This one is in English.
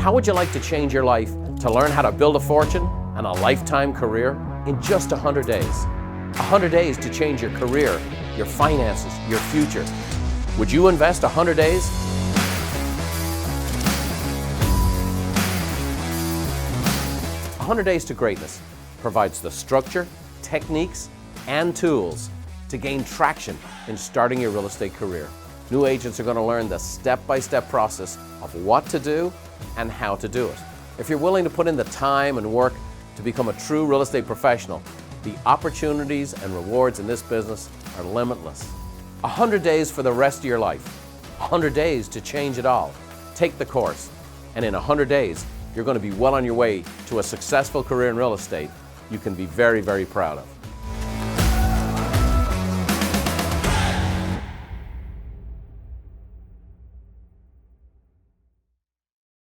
How would you like to change your life to learn how to build a fortune and a lifetime career in just 100 days? 100 days to change your career, your finances, your future. Would you invest 100 days? "100 Days to Greatness" provides the structure, techniques, and tools to gain traction in starting your real estate career. New agents are going to learn the step-by-step process of what to do and how to do it. If you're willing to put in the time and work to become a true real estate professional, the opportunities and rewards in this business are limitless. 100 days for the rest of your life. 100 days to change it all. Take the course, and in 100 days, you're going to be well on your way to a successful career in real estate you can be very, very proud of.